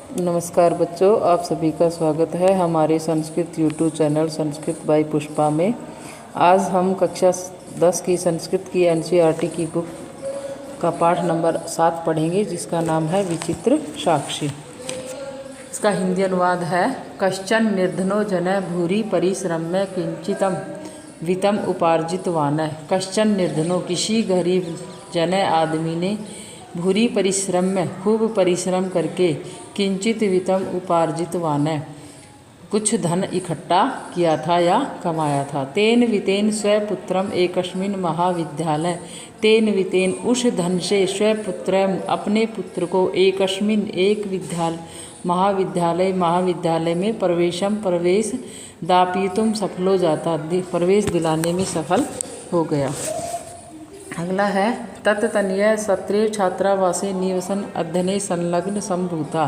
नमस्कार बच्चों, आप सभी का स्वागत है हमारे Sanskrit YouTube channel Sanskrit by Pushpa में। आज हम कक्षा 10 की संस्कृत की एनसीईआरटी की बुक का पाठ नंबर 7 पढ़ेंगे, जिसका नाम है विचित्र साक्षी। इसका हिंदी अनुवाद है। कश्चन निर्धनो जन भूरि परिश्रम्य किंचितम वित्तम उपार्जितवान। कश्चन निर्धनो, किसी गरीब जन आदमी ने भूरि परिश्रम में खूब परिश्रम करके किंचित वित्तम उपार्जितवान, कुछ धन इकट्ठा किया था या कमाया था। तेन वितेन स्वपुत्रम एकस्मिन महाविद्यालय, तेन वितेन उस धन से स्वपुत्र अपने पुत्र को एकस्मिन एक महाविद्यालय में प्रवेश दापितुम सफल हो जाता, प्रवेश दिलाने में सफल हो गया। अगला है तत्तन्य सत्रे छात्रावासे निवसन अध्ययने संलग्न संभूता।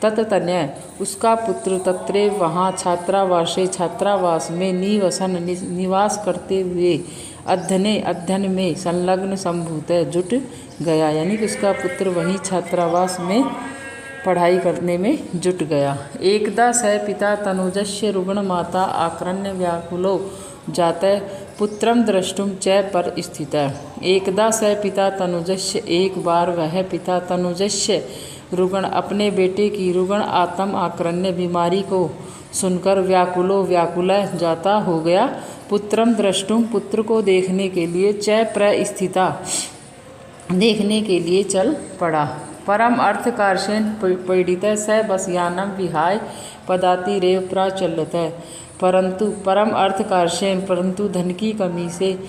तत्तन्य उसका पुत्र तत्रे वहाँ छात्रावास में निवास करते हुए अध्ययन में संलग्न संभूत जुट गया, यानी कि उसका पुत्र वहीं छात्रावास में पढ़ाई करने में जुट गया। एकदा स पिता तनुजस्य रुग्ण माता आक्रण्य व्याकुलो जाते पुत्रम द्रष्टुम च पर स्थित। एकदा स पिता तनुजस्य, एक बार वह पिता तनुजस्य रुग्ण अपने बेटे की रुग्ण आत्म आक्रण्य बीमारी को सुनकर व्याकुल जाता हो गया। पुत्रम द्रष्टुम, पुत्र को देखने के लिए च प्रस्थिता, देखने के लिए चल पड़ा। परम अर्थ कार्षेण पीड़ित स बसयानम विहाय पदाति रेव प्राचलत। परंतु परम अर्थ कार्षेण, परंतु धन की कमी से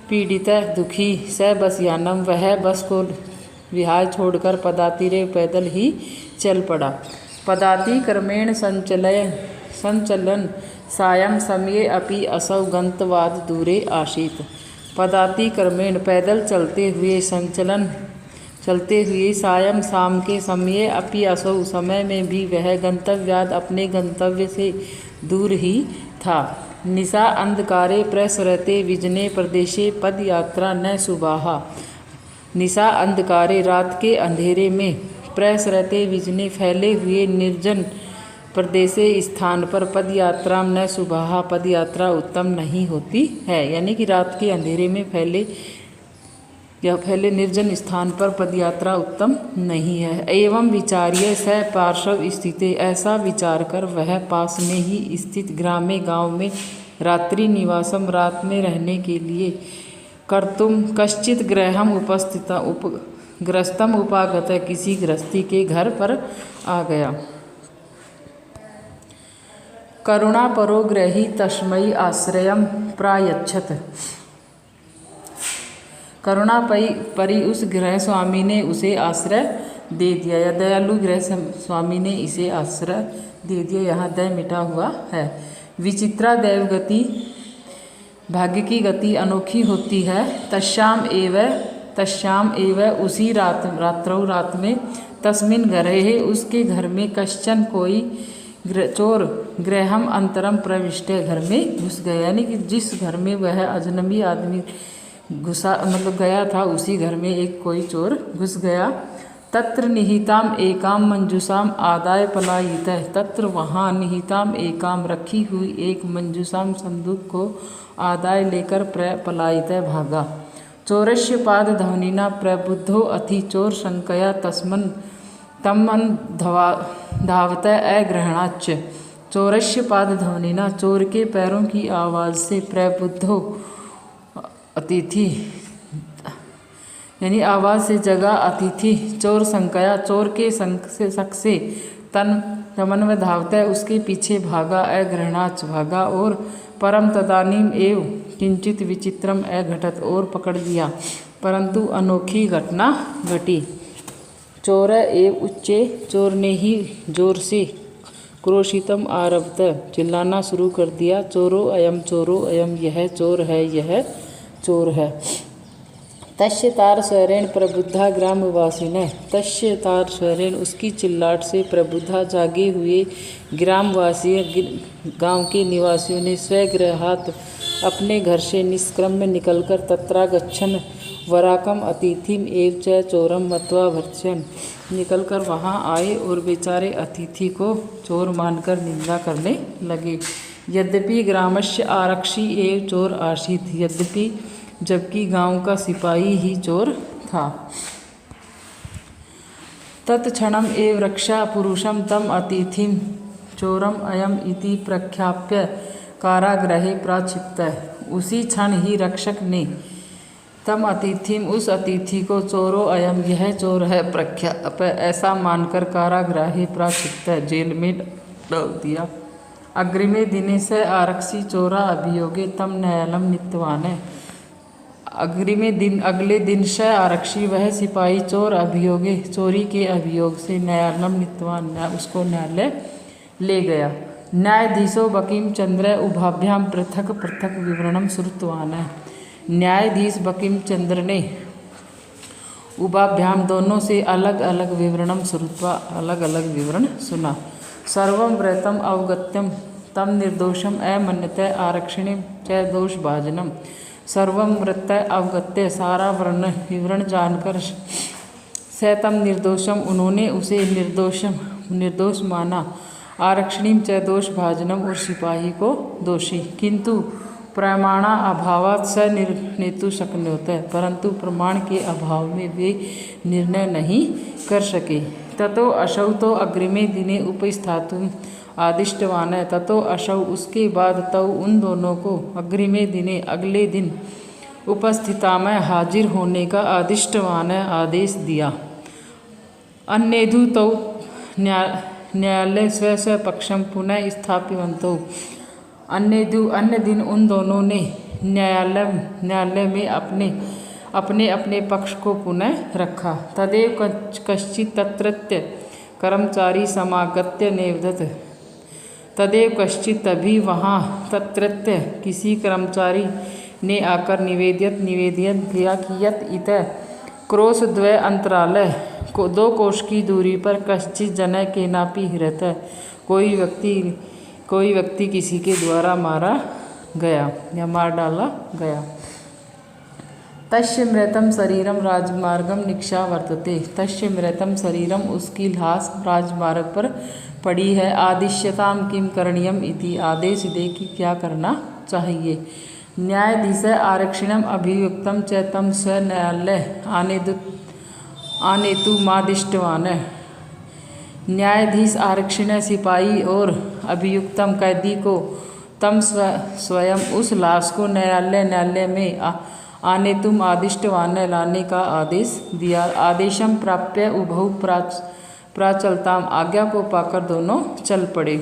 पीड़ित दुखी स बसयानम, वह बस को विहाय छोड़कर पदाति रेव पैदल ही चल पड़ा। पदाति क्रमेण संचलन सायं समये अपि असौ गंतवाद दूरे आसीत। पदाति क्रमेण पैदल चलते हुए सायं शाम के समय अपि असौ समय में भी वह गंतव्याद अपने गंतव्य से दूर ही था। निशा अंधकारे प्रसरते विजने प्रदेशे पद यात्रा न सुबाहा। निशा अंधकारे, रात के अंधेरे में, प्रसरते विजने फैले हुए निर्जन प्रदेशे स्थान पर पद यात्रा न सुबाहा, पद यात्रा उत्तम नहीं होती है, यानी कि रात के अंधेरे में फैले निर्जन स्थान पर पदयात्रा उत्तम नहीं है। एवं विचार्य स पार्श्व स्थिते, ऐसा विचार कर वह पास में ही स्थित गांव में रात्रि निवासम, रात में रहने के लिए कर्तुम कश्चित गृहम ग्रस्तम उपागत, किसी गृहस्थी के घर पर आ गया। करुणा परो ग्रही तस्मै आश्रयम प्रायच्छत। करुणा परी उस गृह स्वामी ने उसे आश्रय दे दिया, या दयालु गृह स्वामी ने इसे आश्रय दे दिया। यहाँ दय मिटा हुआ है। विचित्रा दैवगति, भाग्य की गति अनोखी होती है। तस्याम एव उसी रात में, तस्मिन गृहे उसके घर में, कश्चन कोई चोर गृहम अंतरम प्रविष्ट, घर में घुस गया, यानी कि जिस घर में वह अजनबी आदमी गया था, उसी घर में एक कोई चोर घुस गया। तत्र निहिताम एकाम मंजूसाम आदाय पलायित, तत्र वहाँ निहिताम एकाम रखी हुई एक मंजूसाम संदूक को आदाय लेकर पलायित भागा। चोरस्य पाद ध्वनिना प्रबुद्धो अति, चोर शंकया तमन धावत अग्रहणाच। चोरस्य पाद ध्वनिना, चोर के पैरों की आवाज़ से, प्रबुद्धो अतिथि, यानी आवाज़ से जगा अतिथि, चोर संकया, चोर के शक से तमन व धावत, उसके पीछे भागा, अग्रहणाच भागा, और परम तदानीम एव किंचित विचित्रम अघटत, और पकड़ लिया, परंतु अनोखी घटना घटी। चोर एव उच्चे, चोर ने ही जोर से क्रोशितम आरभत, चिल्लाना शुरू कर दिया। चोरो अयम, यह चोर है, यह चोर है। तस्य तार स्वरेण प्रबुद्धा ग्रामवासिने, तस्य तार स्वरेण उसकी चिल्लाट से प्रबुद्धा जागे हुए ग्रामवासी, गांव के निवासियों ने स्वगृहात अपने घर से निष्क्रम्य निकलकर तत्रागच्छन वराकम अतिथिम एव च चोरम मत्वा भर्त्स्यन्। निकलकर वहाँ आए और बेचारे अतिथि को चोर मानकर निंदा करने लगे। यद्यपि ग्रामस्य आरक्षी एव चोर आसीत्, यद्यपि जबकि गांव का सिपाही ही चोर था। तत्क्षणम एव रक्षा पुरुषम तम अतिथिम चोरम अयम इति प्रख्याप्य कारागृहे प्राक्षिप्त। उसी क्षण ही रक्षक ने तम अतिथिम उस अतिथि को चोरो अयम यह चोर है प्रख्याप्य ऐसा मानकर कारागृहे प्राक्षिप्त जेल में डाल दिया। अग्रिमे दिने स आरक्षी चोरा अभियोगे तम न्यायालयम नीतवान। अगले दिन स आरक्षी वह सिपाही चोर अभियोगे चोरी के अभियोग से न्यायालयम नीतवान उसको न्यायालय ले गया। न्यायाधीशो बकीम चंद्र उभाभ्याम पृथक पृथक विवरणम श्रुतवान। न्यायाधीश बकीम चंद्र ने उभाभ्याम दोनों से अलग अलग विवरणम श्रुत्वा अलग अलग विवरण सुना। सर्वं व्रतम अवगत्यम तम निर्दोषम अमन्यत आरक्षिणे च दोषभाजनम। सर्वं व्रत अवगत्य सारा विवरण जानकर स तम निर्दोषम उन्होंने उसे निर्दोष माना। आरक्षिणीम च दोषभाजनम और सिपाही को दोषी। किंतु प्रमाणा अभावात् स निर्णेतु शक्नोत, परंतु प्रमाण के अभाव में वे निर्णय नहीं कर सके। ततो असौ तो अग्रिमे दिने उपस्थातुम आदिष्टवान। ततो असौ उसके बाद तौ उन दोनों को अग्रिमे दिने अगले दिन उपस्थिता में हाजिर होने का आदिष्टवान आदेश दिया। अन्येधु तौ न्यायालय स्व पक्षम पुनः स्थापितवन्तौ। अन्य दिन उन दोनों ने न्यायालय में अपने अपने पक्ष को पुनः रखा। तदेव कश्चित् तत्रत्य कर्मचारी समागत्य निवेदत। तदेव कश्चित् तभी वहाँ तत्रत्य किसी कर्मचारी ने आकर निवेदन किया कि यत् इत क्रोशद्वय अंतरालय को 2 कोश की दूरी पर कश्चित् जन केनापि हृतः कोई व्यक्ति किसी के द्वारा मारा गया या मार डाला गया। तस्य मृतं शरीरम राजमार्गम निक्षा वर्तते। तस्य मृतं शरीरम उसकी लाश राजमार्ग पर पड़ी है। आदिश्यताम किम करणीयम इति आदेश दे कि क्या करना चाहिए। न्यायाधीश आरक्षिणम अभियुक्तम च तम स न्यायालय आनेतु मादिष्टवान। न्यायाधीश आरक्षिण सिपाही और अभियुक्तम कैदी को तम स्वयं उस लाश को न्यायालय में आने तुम आदिष्टवान लाने का आदेश दिया। आदेशम प्राप्य उभौ प्राचलताम आज्ञा को पाकर दोनों चल पड़े।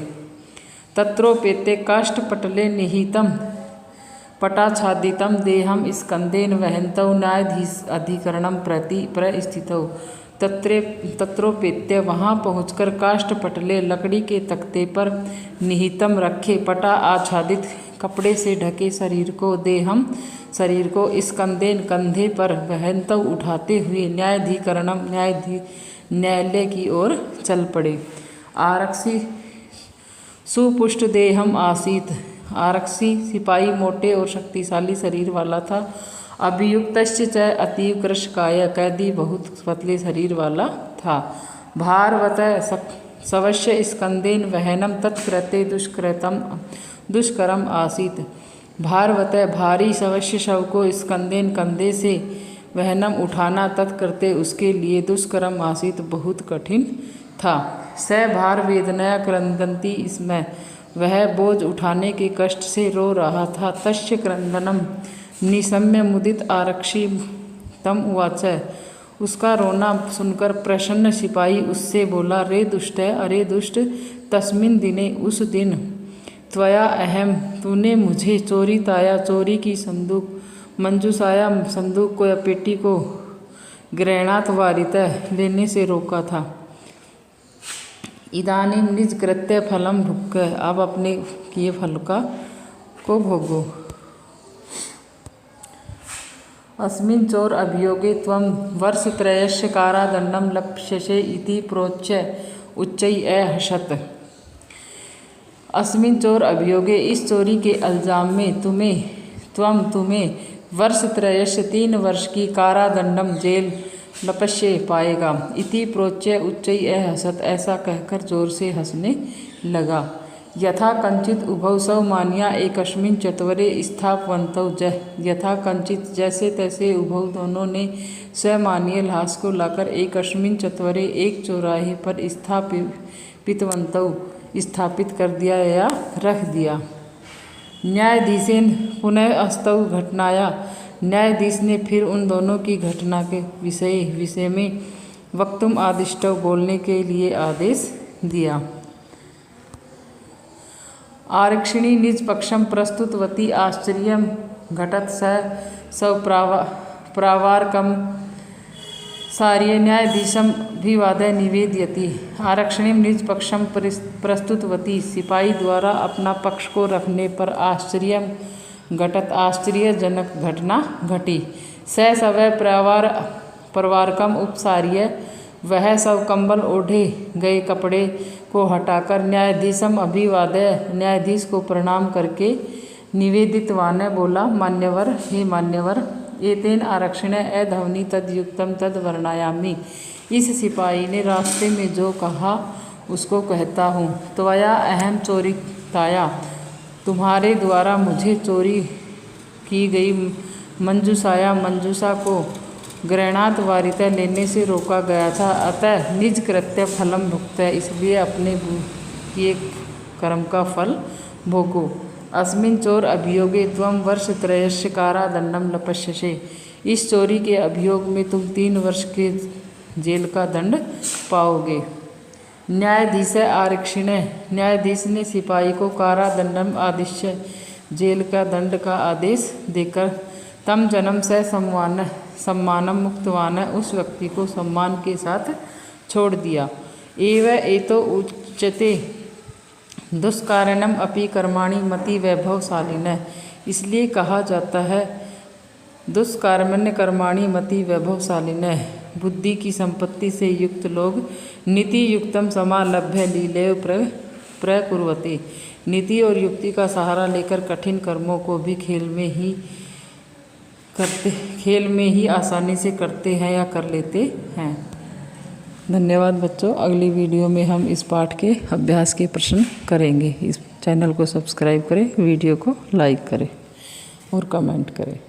तत्रोपेते काष्ठपटले निहितम पटाच्छादितम देहम स्कंदेन वहन्तौ न्यायाधीश अधिकरणम प्रति प्रस्थितौ। तत्रोपेत्य वहाँ पहुँचकर काष्ठपटले लकड़ी के तख्ते पर निहितम रखे पटा आच्छादित कपड़े से ढके शरीर को स्कंदेन कंधे पर वहन्तौ उठाते हुए न्यायाधिकरणम न्यायालय की ओर चल पड़े। आरक्षी सुपुष्ट देहम आसीत। आरक्षी सिपाही मोटे और शक्तिशाली शरीर वाला था। अभियुक्तश्च च अतीव कृशकाय कैदी बहुत पतले शरीर वाला था। भारवत शवस्य स्कंदेन वहनम तत्कृते दुष्करम आसीत। भारवत भारी शवस्य शव को स्कंदेन कंधे से वहनम उठाना तत्कृते उसके लिए दुष्करम आसीत बहुत कठिन था। स भार वेदनया क्रंदंती इसमें वह बोझ उठाने के कष्ट से रो रहा था। तस्य क्रंदनम निशम्य मुदित आरक्षी तम उवाच। उसका रोना सुनकर प्रसन्न सिपाही उससे बोला, रे दुष्ट अरे दुष्ट तस्मिन् दिने उस दिन त्वया अहम तूने मुझे चोरिताया चोरी की संदूक मंजूसाया संदूक को या पेटी को ग्रहणात वारितः लेने से रोका था। इदानीं निज कृत्य फलम भुक् अब अपने किए फल को भोगो। अस्मिन् चोर अभियोगे त्वं वर्षत्रयस्य कारादंडं लप्स्यसे इति प्रोच्य उच्चैः अहसत्। अस्मिन् चोर अभियोगे इस चोरी के इल्जाम में तुम्हें वर्षत्रयस्य 3 वर्ष की कारादंडम जेल लपश्य पाएगा। इति प्रोच्य उच्चैः हसत, ऐसा कहकर जोर से हंसने लगा। यथा कंचित उभौ सौ मान्या एकस्मिन् चत्वरे स्थापवन्तौ यथा कंचित जैसे तैसे उभौ दोनों ने स्वमानीय लाश को लाकर एकस्मिन् चत्वरे एक चौराहे पर स्थापितवन्तौ स्थापित कर दिया या रख दिया। न्यायाधीशेन पुनः अस्तौ घटनाया, न्यायाधीश ने फिर उन दोनों की घटना के विषय में वक्तुम आदिष्टौ बोलने के लिए आदेश दिया। आरक्षिणी निज पक्षम प्रस्तुतवती आश्चर्यम घटत स प्रावारकम सार्य न्यायाधीशम अभिवादय निवेदयति। आरक्षिणी निज पक्षम प्रस्तुतवती, सिपाही द्वारा अपना पक्ष को रखने पर आश्चर्यम घटत आश्चर्यजनक घटना घटी। स सवै प्रवारकम उपसार्य, वह सब कंबल ओढ़े गए कपड़े को हटाकर न्यायाधीशम अभिवादय, न्यायाधीश को प्रणाम करके निवेदितवान बोला, मान्यवर, हे मान्यवर, एतेन आरक्षिण अध्वनि तद्युक्तम तद वर्णायामि। इस सिपाही ने रास्ते में जो कहा उसको कहता हूँ। त्वया अहम चोरिताया, तुम्हारे द्वारा मुझे चोरी की गई मंजूषा को ग्रहणात वारिता लेने से रोका गया था। अतः निज कृत्य फलम भुक्त, इसलिए अपने किए कर्म का फल भोगो। अस्मिन् चोर अभियोगे त्वं वर्षत्रयस्य कारादंडम लपस्यसे, इस चोरी के अभियोग में तुम 3 वर्ष के जेल का दंड पाओगे। न्यायाधीश आरक्षिण, न्यायाधीश ने सिपाही को कारादंडम आदिश्य, जेल का दंड का आदेश देकर तम जन्म से सम्मानम मुक्तवान, उस व्यक्ति को सम्मान के साथ छोड़ दिया। एव एतो उच्यते दुष्कारणम अपि कर्माणि मति वैभवशालिनः, इसलिए कहा जाता है दुष्कर्मण्य कर्माणि मति वैभवशालिनः, बुद्धि की संपत्ति से युक्त लोग नीति युक्तम समालभ्य लीलेव प्रकुर्वते, नीति और युक्ति का सहारा लेकर कठिन कर्मों को भी खेल में ही आसानी से करते हैं या कर लेते हैं। धन्यवाद बच्चों। अगली वीडियो में हम इस पाठ के अभ्यास के प्रश्न करेंगे। इस चैनल को सब्सक्राइब करें, वीडियो को लाइक करें और कमेंट करें।